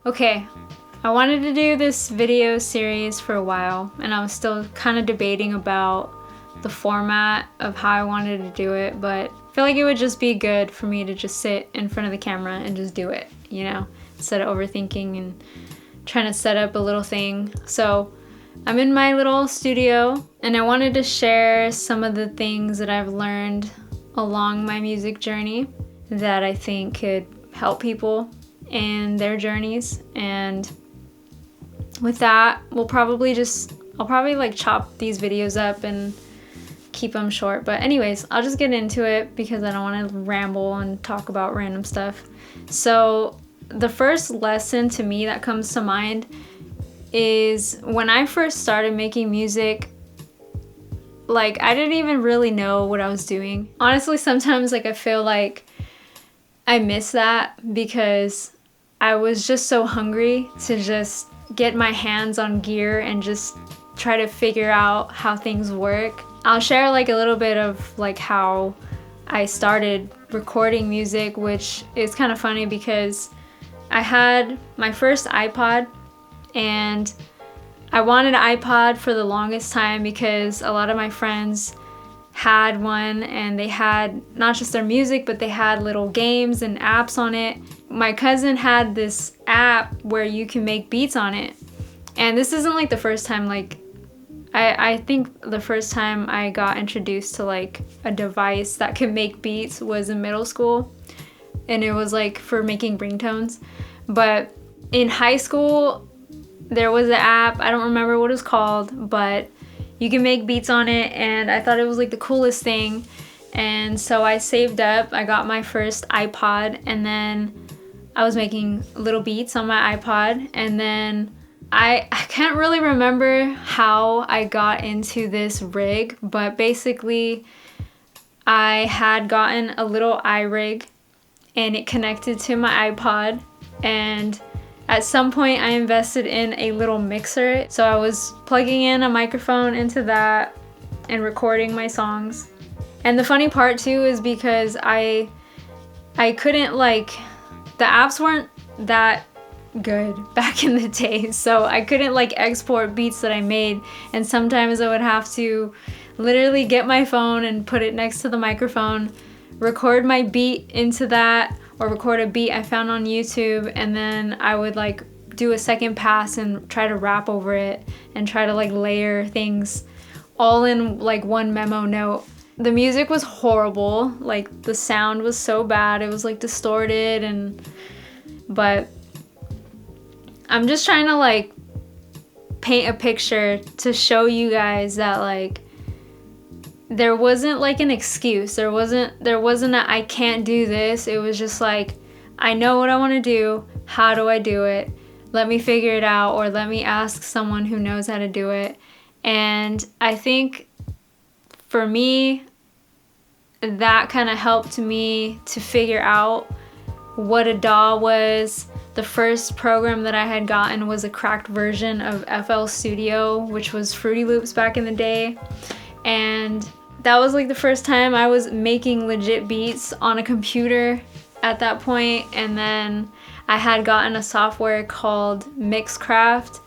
Okay, I wanted to do this video series for a while, and I was still kind of debating about the format of how I wanted to do it, but I feel like it would just be good for me to just sit in front of the camera and just do it, you know, instead of overthinking and trying to set up a little thing. So I'm in my little studio, and I wanted to share some of the things that I've learned along my music journey that I think could help people in their journeys. And with that, I'll probably like chop these videos up and keep them short. But anyways, I'll just get into it because I don't want to ramble and talk about random stuff. So the first lesson to me that comes to mind is when I first started making music, like I didn't even really know what I was doing. Honestly, sometimes like I feel like I miss that because I was just so hungry to just get my hands on gear and just try to figure out how things work. I'll share like a little bit of like how I started recording music, which is kind of funny because I had my first iPod, and I wanted an iPod for the longest time because a lot of my friends had one, and they had not just their music, but they had little games and apps on it. My cousin had this app where you can make beats on it. And this isn't like the first time, like I think the first time I got introduced to like a device that could make beats was in middle school, and it was like for making ringtones. But in high school there was an app, I don't remember what it was called, but you can make beats on it, and I thought it was like the coolest thing. And so I saved up, I got my first iPod, and then I was making little beats on my iPod. And then I can't really remember how I got into this rig, but basically I had gotten a little iRig and it connected to my iPod, and at some point I invested in a little mixer. So I was plugging in a microphone into that and recording my songs. And the funny part too is because I couldn't, like, the apps weren't that good back in the day, so I couldn't like export beats that I made, and sometimes I would have to literally get my phone and put it next to the microphone, record my beat into that, or record a beat I found on YouTube, and then I would like do a second pass and try to rap over it and try to like layer things all in like one memo note. The music was horrible, like the sound was so bad, it was like distorted, but I'm just trying to like paint a picture to show you guys that like there wasn't like an excuse. There wasn't a I can't do this. It was just like, I know what I want to do. How do I do it? Let me figure it out, or let me ask someone who knows how to do it. And I think for me, that kind of helped me to figure out what a DAW was. The first program that I had gotten was a cracked version of FL Studio, which was Fruity Loops back in the day. And that was like the first time I was making legit beats on a computer at that point. And then I had gotten a software called Mixcraft,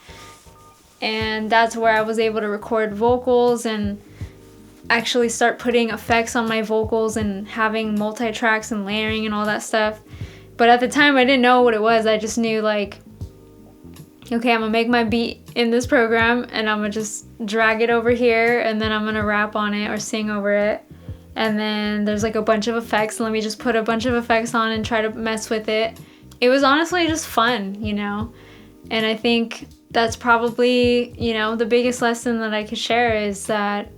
and that's where I was able to record vocals and actually start putting effects on my vocals and having multi-tracks and layering and all that stuff. But at the time I didn't know what it was. I just knew like, okay, I'm gonna make my beat in this program and I'm gonna just drag it over here, and then I'm gonna rap on it or sing over it. And then there's like a bunch of effects. Let me just put a bunch of effects on and try to mess with it. It was honestly just fun, you know? And I think that's probably, you know, the biggest lesson that I could share is that,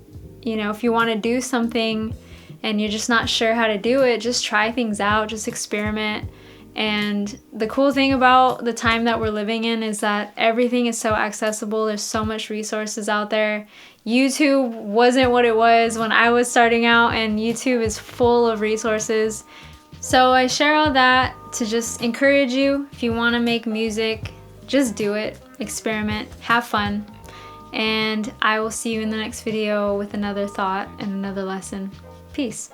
you know, if you want to do something and you're just not sure how to do it, just try things out, just experiment. And the cool thing about the time that we're living in is that everything is so accessible. There's so much resources out there. YouTube wasn't what it was when I was starting out, and YouTube is full of resources. So I share all that to just encourage you. If you want to make music, just do it, experiment, have fun. And I will see you in the next video with another thought and another lesson. Peace.